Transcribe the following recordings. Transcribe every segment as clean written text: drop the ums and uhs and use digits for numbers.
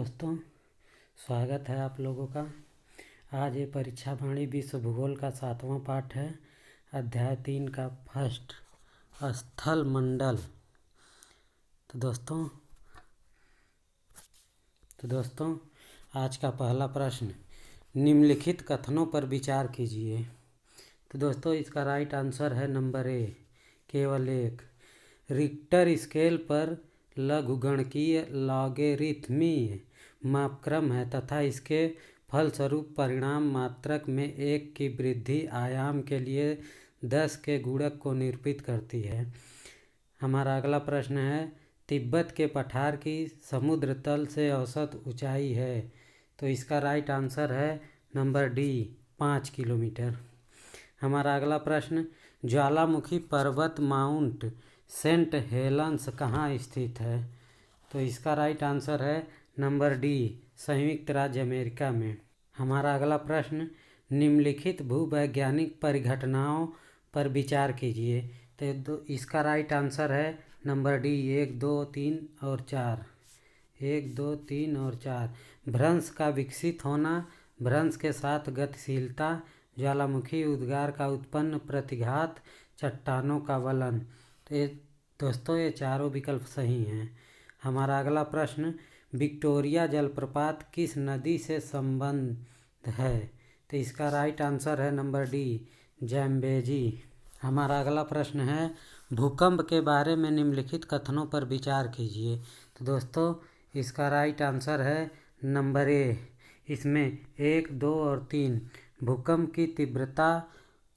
दोस्तों, स्वागत है आप लोगों का। आज ये परीक्षा वाणी विश्व भूगोल का 7वां पाठ है, अध्याय 3 का फर्स्ट स्थल मंडल। तो दोस्तों आज का पहला प्रश्न, निम्नलिखित कथनों पर विचार कीजिए। तो दोस्तों इसका राइट आंसर है नंबर ए, केवल एक। रिक्टर स्केल पर लघुगणकीय लॉगरिथमीय मापक्रम है तथा इसके फलस्वरूप परिणाम मात्रक में 1 की वृद्धि आयाम के लिए 10 के गुणक को निरूपित करती है। हमारा अगला प्रश्न है, तिब्बत के पठार की समुद्र तल से औसत ऊंचाई है। तो इसका राइट आंसर है नंबर डी, 5 किलोमीटर। हमारा अगला प्रश्न, ज्वालामुखी पर्वत माउंट सेंट हेलेंस कहाँ स्थित है। तो इसका राइट आंसर है नंबर डी, संयुक्त राज्य अमेरिका में। हमारा अगला प्रश्न, निम्नलिखित भूवैज्ञानिक परिघटनाओं पर विचार कीजिए। तो इसका राइट आंसर है नंबर डी, 1, 2, 3 और 4। 1, 2, 3 और 4। भ्रंश का विकसित होना, भ्रंश के साथ गतिशीलता, ज्वालामुखी उद्गार का उत्पन्न प्रतिघात, चट्टानों का वलन। तो दोस्तों ये चारों विकल्प सही हैं। हमारा अगला प्रश्न, विक्टोरिया जलप्रपात किस नदी से संबद्ध है। तो इसका राइट आंसर है नंबर डी, जैम्बेजी। हमारा अगला प्रश्न है, भूकंप के बारे में निम्नलिखित कथनों पर विचार कीजिए। तो दोस्तों इसका राइट आंसर है नंबर ए, इसमें 1, 2 और 3। भूकंप की तीव्रता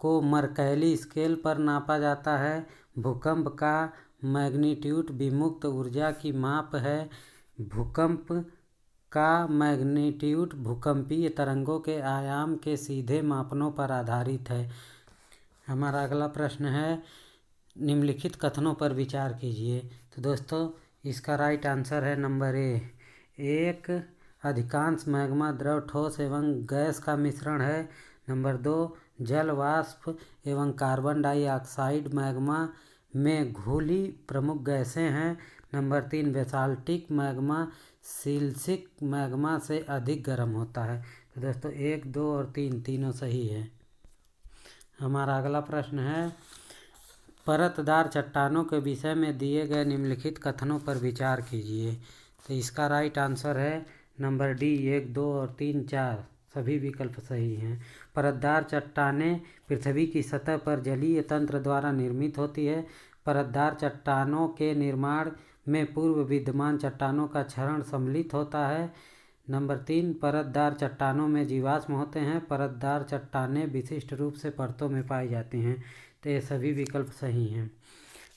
को मर्कैली स्केल पर नापा जाता है। भूकंप का मैग्नीट्यूड विमुक्त ऊर्जा की माप है। भूकंप का मैग्नीट्यूड भूकंपीय तरंगों के आयाम के सीधे मापनों पर आधारित है। हमारा अगला प्रश्न है, निम्नलिखित कथनों पर विचार कीजिए। तो दोस्तों इसका राइट आंसर है नंबर ए, 1 अधिकांश मैग्मा द्रव, ठोस एवं गैस का मिश्रण है। नंबर 2 जल वाष्प एवं कार्बन डाइऑक्साइड मैग्मा में घुली प्रमुख गैसें हैं। नंबर 3 बेसाल्टिक मैग्मा सिल्सिक मैग्मा से अधिक गर्म होता है। तो दोस्तों 1, 2 और 3 तीनों सही है। हमारा अगला प्रश्न है, परतदार चट्टानों के विषय में दिए गए निम्नलिखित कथनों पर विचार कीजिए। तो इसका राइट आंसर है नंबर डी, 1, 2 और 3, 4 सभी विकल्प सही हैं। परतदार चट्टानें पृथ्वी की सतह पर जलीय तंत्र द्वारा निर्मित होती है। परतदार चट्टानों के निर्माण में पूर्व विद्यमान चट्टानों का क्षरण सम्मिलित होता है। नंबर 3 परतदार चट्टानों में जीवाश्म होते हैं। परतदार चट्टानें विशिष्ट रूप से परतों में पाई जाती हैं। तो ये सभी विकल्प सही हैं।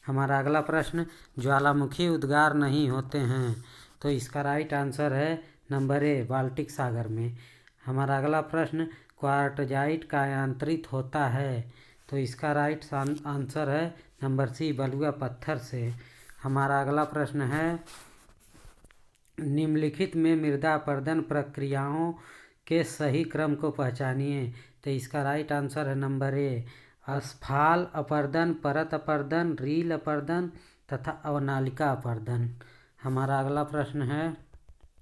हमारा अगला प्रश्न, ज्वालामुखी उद्गार नहीं होते हैं। तो इसका राइट आंसर है नंबर ए, बाल्टिक सागर में। हमारा अगला प्रश्न, क्वार्टजाइट कायांतरित होता है। तो इसका राइट आंसर है नंबर सी, बलुआ पत्थर से। हमारा अगला प्रश्न है, निम्नलिखित में मृदा अपरदन प्रक्रियाओं के सही क्रम को पहचानिए। तो इसका राइट आंसर है नंबर ए, अस्फाल अपरदन, परत अपरदन, रील अपरदन तथा अवनालिका अपरदन। हमारा अगला प्रश्न है,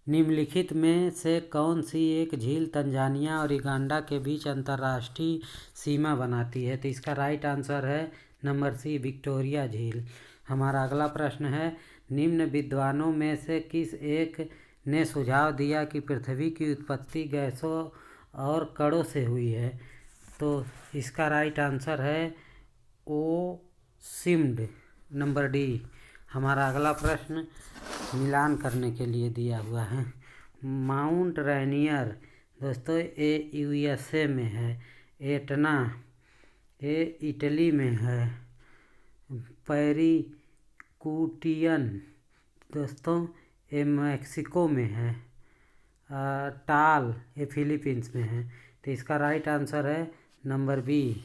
निम्नलिखित में से कौन सी एक झील तंजानिया और युगांडा के बीच अंतर्राष्ट्रीय सीमा बनाती है। तो इसका राइट आंसर है नंबर सी, विक्टोरिया झील। हमारा अगला प्रश्न है, निम्न विद्वानों में से किस एक ने सुझाव दिया कि पृथ्वी की उत्पत्ति गैसों और कणों से हुई है। तो इसका राइट आंसर है ओ सिम्ड, नंबर डी। हमारा अगला प्रश्न मिलान करने के लिए दिया हुआ है। माउंट रेनियर दोस्तों ये यूएसए में है। एटना ये इटली में है। पैरीकुटियन दोस्तों ये मैक्सिको में है। टाल ये फिलीपींस में है। तो इसका राइट आंसर है नंबर बी।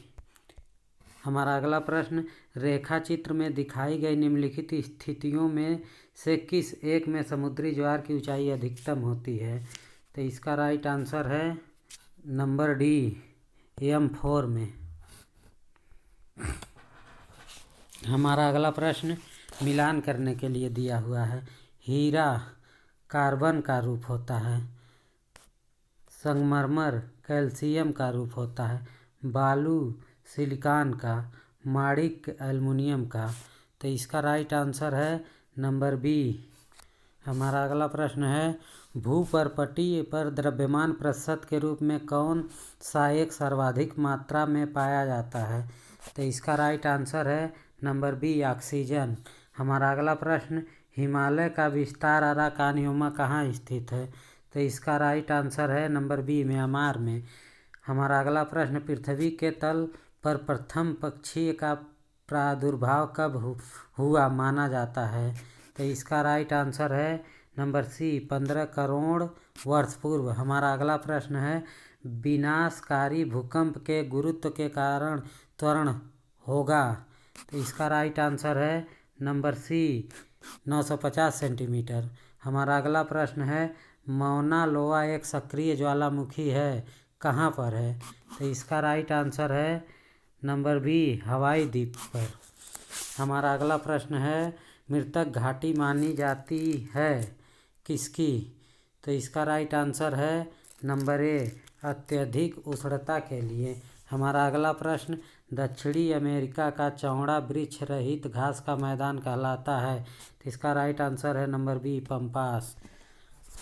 हमारा अगला प्रश्न, रेखा चित्र में दिखाई गई निम्नलिखित स्थितियों में से किस एक में समुद्री ज्वार की ऊंचाई अधिकतम होती है। तो इसका राइट आंसर है नंबर डी, M4 में। हमारा अगला प्रश्न मिलान करने के लिए दिया हुआ है। हीरा कार्बन का रूप होता है, संगमरमर कैल्शियम का रूप होता है, बालू सिलिकॉन का, माणिक एल्युमिनियम का। तो इसका राइट आंसर है नंबर बी। हमारा अगला प्रश्न है भूपर्पटी पर द्रव्यमान प्रतिशत के रूप में कौन सा एक सर्वाधिक मात्रा में पाया जाता है? तो इसका राइट आंसर है नंबर बी ऑक्सीजन। हमारा अगला प्रश्न हिमालय का विस्तार अराकानियोमा कहाँ स्थित है? तो इसका राइट आंसर है नंबर बी म्यांमार में। हमारा अगला प्रश्न पृथ्वी के तल पर प्रथम पक्षी का प्रादुर्भाव कब हुआ माना जाता है? तो इसका राइट आंसर है नंबर सी 15 करोड़ वर्ष पूर्व। हमारा अगला प्रश्न है विनाशकारी भूकंप के गुरुत्व के कारण त्वरण होगा। तो इसका राइट आंसर है नंबर सी 950 सेंटीमीटर। हमारा अगला प्रश्न है मौना लोआ एक सक्रिय ज्वालामुखी है, कहाँ पर है? तो इसका राइट आंसर है नंबर बी हवाई द्वीप पर। हमारा अगला प्रश्न है मृतक घाटी मानी जाती है किसकी? तो इसका राइट आंसर है नंबर ए अत्यधिक उष्णता के लिए। हमारा अगला प्रश्न दक्षिणी अमेरिका का चौड़ा वृक्ष रहित घास का मैदान कहलाता है। तो इसका राइट आंसर है नंबर बी पम्पास।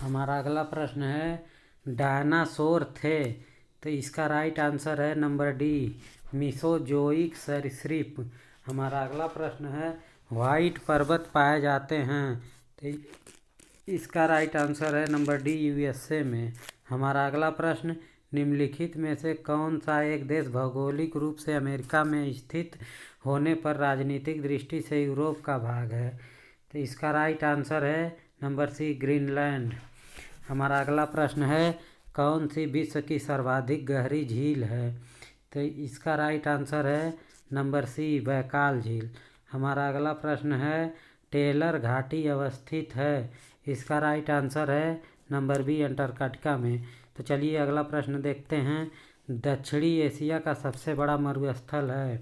हमारा अगला प्रश्न है डायनासोर थे। तो इसका राइट आंसर है नंबर डी मीसोजोइक सरीसृप। हमारा अगला प्रश्न है व्हाइट पर्वत पाए जाते हैं। तो इसका राइट आंसर है नंबर डी यूएसए में। हमारा अगला प्रश्न निम्नलिखित में से कौन सा एक देश भौगोलिक रूप से अमेरिका में स्थित होने पर राजनीतिक दृष्टि से यूरोप का भाग है? तो इसका राइट आंसर है नंबर सी ग्रीनलैंड। हमारा अगला प्रश्न है कौन सी विश्व की सर्वाधिक गहरी झील है? तो इसका राइट आंसर है नंबर सी बैकाल झील। हमारा अगला प्रश्न है टेलर घाटी अवस्थित है। इसका राइट आंसर है नंबर बी अंटार्कटिका में। तो चलिए अगला प्रश्न देखते हैं दक्षिणी एशिया का सबसे बड़ा मरुस्थल है।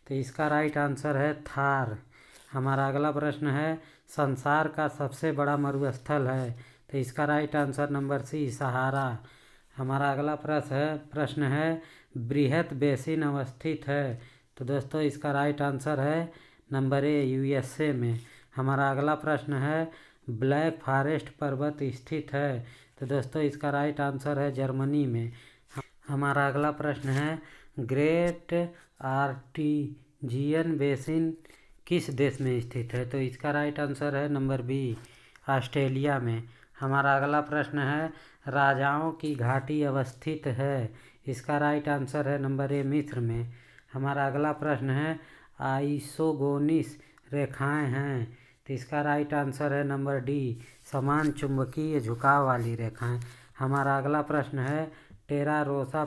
तो इसका राइट आंसर है थार। हमारा अगला प्रश्न है संसार का सबसे बड़ा मरुस्थल है। तो इसका राइट आंसर नंबर सी सहारा। हमारा अगला प्रश्न है बृहत बेसिन अवस्थित है। तो दोस्तों इसका राइट आंसर है नंबर ए यूएसए में। हमारा अगला प्रश्न है ब्लैक फॉरेस्ट पर्वत स्थित है। तो दोस्तों इसका राइट आंसर है जर्मनी में। हमारा अगला प्रश्न है ग्रेट आर्टेजियन बेसिन किस देश में स्थित है? तो इसका राइट आंसर है नंबर बी ऑस्ट्रेलिया में। हमारा अगला प्रश्न है राजाओं की घाटी अवस्थित है। इसका राइट आंसर है नंबर ए मिस्र में। हमारा अगला प्रश्न है आइसोगोनिस रेखाएं हैं। तो इसका राइट आंसर है नंबर डी समान चुंबकीय झुकाव वाली रेखाएं। हमारा अगला प्रश्न है टेरा रोसा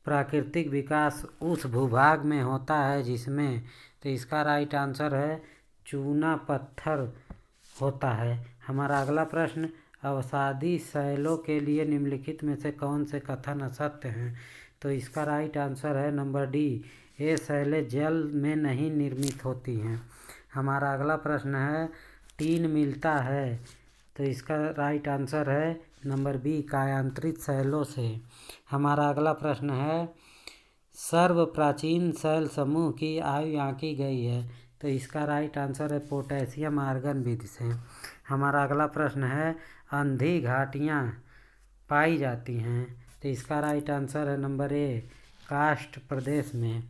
प्राकृतिक विकास उस भूभाग में होता है जिसमें। तो इसका राइट आंसर है चूना पत्थर होता है। हमारा अगला प्रश्न अवसादी शैलों के लिए निम्नलिखित में से कौन से कथन असत्य हैं? तो इसका राइट आंसर है नंबर डी ये शैलें जल में नहीं निर्मित होती हैं। हमारा अगला प्रश्न है टीन मिलता है। तो इसका राइट आंसर है नंबर बी कायांतरित शैलों से। हमारा अगला प्रश्न है सर्व प्राचीन शैल समूह की आयु आंकी गई है। तो इसका राइट आंसर है पोटेशियम आर्गन विधि से। हमारा अगला प्रश्न है अंधी घाटियाँ पाई जाती हैं। तो इसका राइट आंसर है नंबर ए कास्ट प्रदेश में।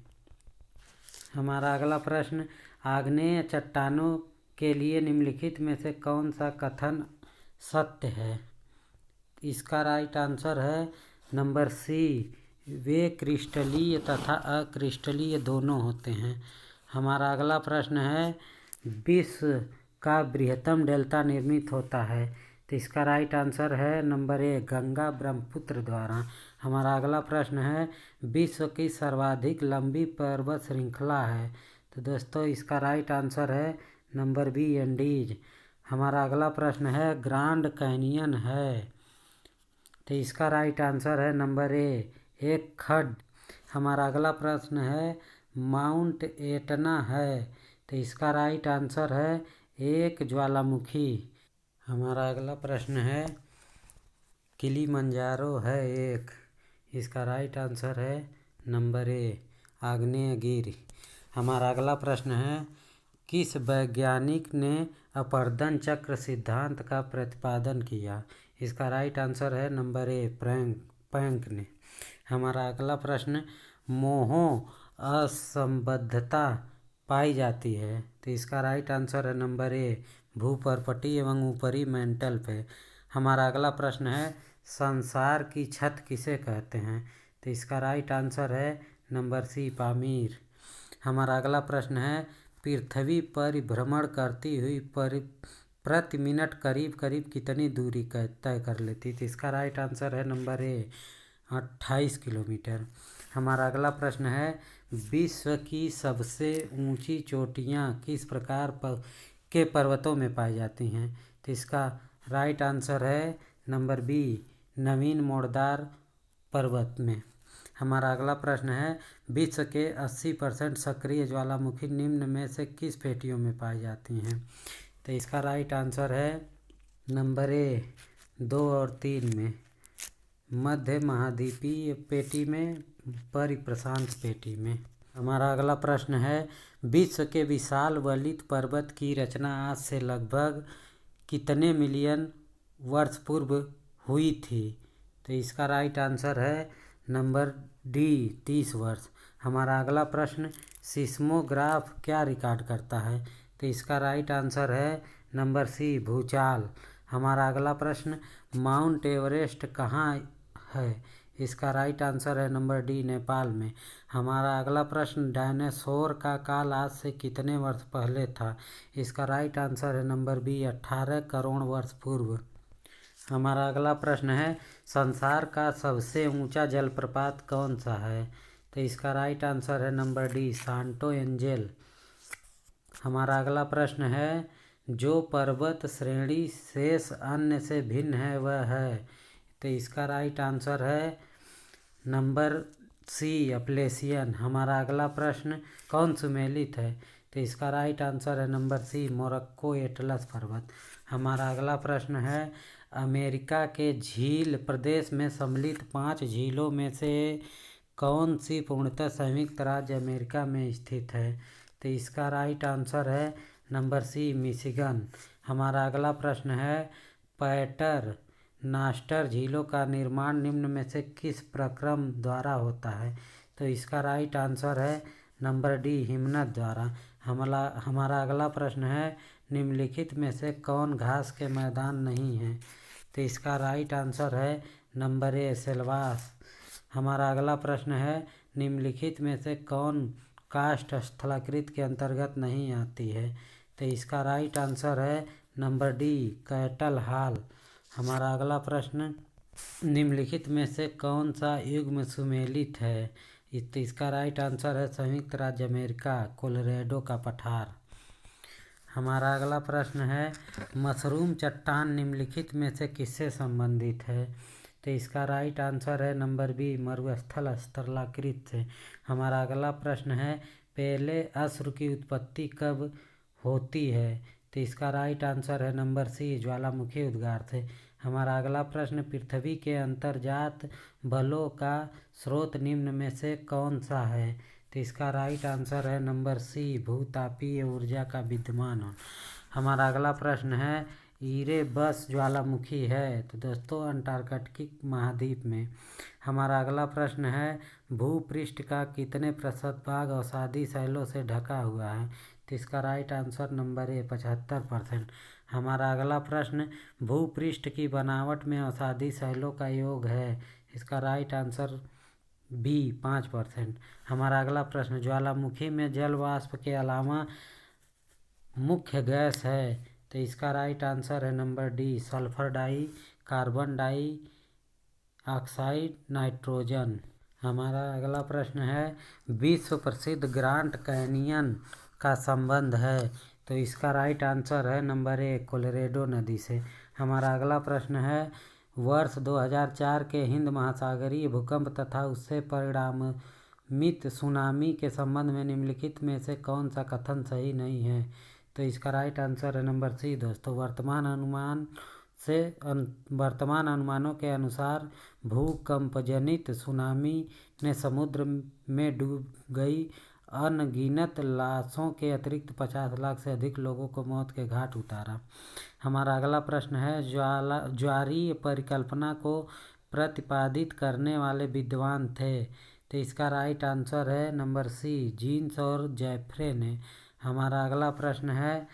हमारा अगला प्रश्न आग्नेय चट्टानों के लिए निम्नलिखित में से कौन सा कथन सत्य है? इसका राइट आंसर है नंबर सी वे क्रिस्टलीय तथा अक्रिस्टलीय दोनों होते हैं। हमारा अगला प्रश्न है विश्व का बृहत्तम डेल्टा निर्मित होता है। तो इसका राइट आंसर है नंबर ए गंगा ब्रह्मपुत्र द्वारा। हमारा अगला प्रश्न है विश्व की सर्वाधिक लंबी पर्वत श्रृंखला है। तो दोस्तों इसका राइट आंसर है नंबर बी एंडीज। हमारा अगला प्रश्न है ग्रांड कैनियन है। तो इसका राइट आंसर है नंबर ए एक खड्ड। हमारा अगला प्रश्न है माउंट एटना है। तो इसका राइट आंसर है एक ज्वालामुखी। हमारा अगला प्रश्न है किलिमंजारो है एक। इसका राइट आंसर है नंबर ए आग्नेयगिरि। हमारा अगला प्रश्न है किस वैज्ञानिक ने अपवर्तन चक्र सिद्धांत का प्रतिपादन किया? इसका राइट आंसर है नंबर ए प्लैंक ने। हमारा अगला प्रश्न मोहों असंबद्धता पाई जाती है, तो इसका राइट आंसर है नंबर ए भूपर्पटी एवं ऊपरी मेंटल पे। हमारा अगला प्रश्न है संसार की छत किसे कहते हैं? तो इसका राइट आंसर है नंबर सी पामीर। हमारा अगला प्रश्न है पृथ्वी परिभ्रमण करती हुई प्रति मिनट करीब करीब कितनी दूरी तय कर लेती? तो इसका राइट आंसर है नंबर ए 28 किलोमीटर। हमारा अगला प्रश्न है विश्व की सबसे ऊंची चोटियां किस प्रकार के पर्वतों में पाई जाती हैं? तो इसका राइट आंसर है नंबर बी नवीन मोड़दार पर्वत में। हमारा अगला प्रश्न है विश्व के 80% सक्रिय ज्वालामुखी निम्न में से किस पेटियों में पाई जाती हैं? तो इसका राइट आंसर है नंबर ए 2 और 3 में, मध्य महाद्वीपीय पेटी में, परिप्रशांत पेटी में। हमारा अगला प्रश्न है विश्व के विशाल वलित पर्वत की रचना आज से लगभग कितने मिलियन वर्ष पूर्व हुई थी? तो इसका राइट आंसर है नंबर डी 30 वर्ष। हमारा अगला प्रश्न सिस्मोग्राफ क्या रिकॉर्ड करता है? तो इसका राइट आंसर है नंबर सी भूचाल। हमारा अगला प्रश्न माउंट एवरेस्ट कहाँ है? इसका राइट आंसर है नंबर डी नेपाल में। हमारा अगला प्रश्न डायनासोर का काल आज से कितने वर्ष पहले था? इसका राइट आंसर है नंबर बी 18 करोड़ वर्ष पूर्व। हमारा अगला प्रश्न है संसार का सबसे ऊंचा जलप्रपात कौन सा है? तो इसका राइट आंसर है नंबर डी सांटो एंजेल। हमारा अगला प्रश्न है जो पर्वत श्रेणी शेष अन्य से भिन्न है वह है? तो इसका राइट आंसर है नंबर सी अपलेशियन। हमारा अगला प्रश्न कौन सुमेलित है? तो इसका राइट आंसर है नंबर सी मोरक्को एटलस पर्वत। हमारा अगला प्रश्न है अमेरिका के झील प्रदेश में सम्मिलित 5 झीलों में से कौन सी पूर्णतः संयुक्त राज्य अमेरिका में स्थित है? तो इसका राइट आंसर है नंबर सी मिशिगन। हमारा अगला प्रश्न है पैटर नास्टर झीलों का निर्माण निम्न में से किस प्रक्रम द्वारा होता है? तो इसका राइट आंसर है नंबर डी हिमनद द्वारा। हमारा अगला प्रश्न है निम्नलिखित में से कौन घास के मैदान नहीं है? तो इसका राइट आंसर है नंबर ए सेल्वास। हमारा अगला प्रश्न है निम्नलिखित में से कौन काष्ठ स्थलाकृति के अंतर्गत नहीं आती है? तो इसका राइट आंसर है नंबर डी कैटल हॉल। हमारा अगला प्रश्न निम्नलिखित में से कौन सा युग्म सुमेलित है? तो इसका राइट आंसर है संयुक्त राज्य अमेरिका कोलोराडो का पठार। हमारा अगला प्रश्न है मशरूम चट्टान निम्नलिखित में से किससे संबंधित है? तो इसका राइट आंसर है नंबर बी मरुस्थल स्थलाकृति से। हमारा अगला प्रश्न है पहले अश्रु की उत्पत्ति कब होती है? तो इसका राइट आंसर है नंबर सी ज्वालामुखी उद्गार से। हमारा अगला प्रश्न पृथ्वी के अंतर्जात बलों का स्रोत निम्न में से कौन सा है? तो इसका राइट आंसर है नंबर सी भूतापीय ऊर्जा का विद्यमान हो। हमारा अगला प्रश्न है इरेबस ज्वालामुखी है तो दोस्तों अंटार्कटिक महाद्वीप में। हमारा अगला प्रश्न है भूपृष्ठ का कितने प्रतिशत भाग अवसादी शैलों से ढका हुआ है? तो इसका राइट आंसर नंबर ए 75%। हमारा अगला प्रश्न भूपृष्ठ की बनावट में अवसादी शैलों का योग है? इसका राइट आंसर बी 5%। हमारा अगला प्रश्न ज्वालामुखी में जल वाष्प के अलावा मुख्य गैस है? तो इसका राइट आंसर है number D sulphur di carbon dioxide nitrogen. हमारा अगला प्रश्न है विश्व प्रसिद्ध ग्रांड कैनियन का संबंध है? तो इसका राइट आंसर है नंबर ए कोलोराडो नदी से। हमारा अगला प्रश्न है वर्ष 2004 के हिंद महासागरीय भूकंप तथा उससे परिणामित सुनामी के संबंध में निम्नलिखित में से कौन सा कथन सही नहीं है? तो इसका राइट आंसर है नंबर सी दोस्तों। वर्तमान अनुमानों के अनुसार भूकंप जनित सुनामी ने समुद्र में डूब गई अनगिनत लाशों के अतिरिक्त 50 लाख से अधिक लोगों को मौत के घाट उतारा। हमारा अगला प्रश्न है, ज्वारीय परिकल्पना को प्रतिपादित करने वाले विद्वान थे। तो इसका राइट आंसर है नंबर सी जीन्स और जेफ्रे ने। हमारा अगला प्रश्न है,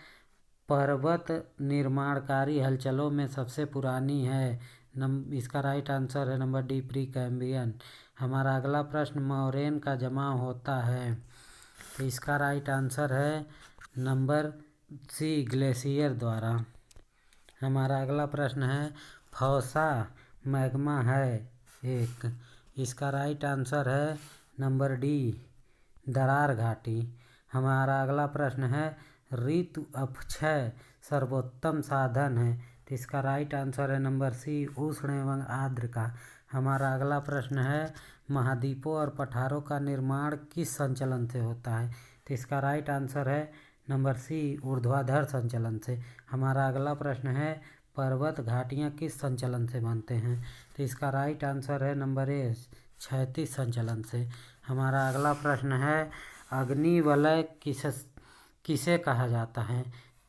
पर्वत निर्माणकारी हलचलों में सबसे पुरानी है। इसका राइट आंसर है नंबर डी प्री कैम्ब्रियन। हमारा अगला प्रश्न, मोरेन का जमाव होता है। तो इसका राइट आंसर है नंबर सी ग्लेशियर द्वारा। हमारा अगला प्रश्न है, फौसा मैग्मा है एक। इसका राइट आंसर है नंबर डी दरार घाटी। हमारा अगला प्रश्न है, ऋतु अपक्षय सर्वोत्तम साधन है। तो इसका राइट आंसर है नंबर सी उष्ण एवं आर्द्र का। हमारा अगला प्रश्न है, महाद्वीपों और पठारों का निर्माण किस संचलन से होता है। तो इसका राइट आंसर है नंबर सी ऊर्ध्वाधर संचलन से। हमारा अगला प्रश्न है, पर्वत घाटियाँ किस संचलन से बनते हैं। तो इसका राइट आंसर है नंबर ए क्षैतिज संचलन से। हमारा अगला प्रश्न है, अग्निवलय किसे कहा जाता है।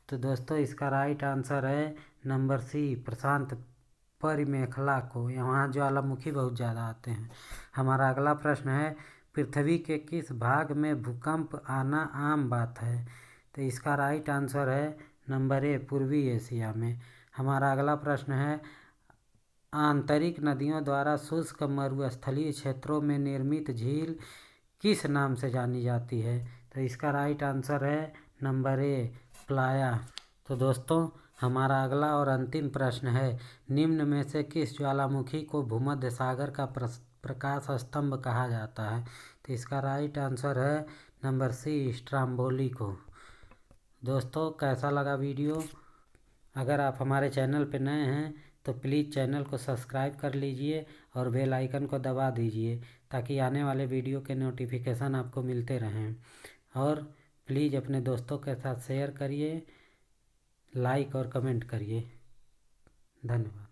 तो दोस्तों इसका राइट आंसर है नंबर सी प्रशांत परिमेखला को। यहाँ ज्वालामुखी बहुत ज़्यादा आते हैं। हमारा अगला प्रश्न है, पृथ्वी के किस भाग में भूकंप आना आम बात है। तो इसका राइट आंसर है नंबर ए पूर्वी एशिया में। हमारा अगला प्रश्न है, आंतरिक नदियों द्वारा शुष्क मरुस्थलीय क्षेत्रों में निर्मित झील किस नाम से जानी जाती है। तो इसका राइट आंसर है नंबर ए प्लाया। तो दोस्तों हमारा अगला और अंतिम प्रश्न है, निम्न में से किस ज्वालामुखी को भूमध्य सागर का प्रकाश स्तंभ कहा जाता है। तो इसका राइट आंसर है नंबर सी स्ट्राम्बोली को। दोस्तों कैसा लगा वीडियो। अगर आप हमारे चैनल पर नए हैं तो प्लीज़ चैनल को सब्सक्राइब कर लीजिए और बेल आइकन को दबा दीजिए ताकि आने वाले वीडियो के नोटिफिकेशन आपको मिलते रहें। और प्लीज़ अपने दोस्तों के साथ शेयर करिए, लाइक और कमेंट करिए। धन्यवाद।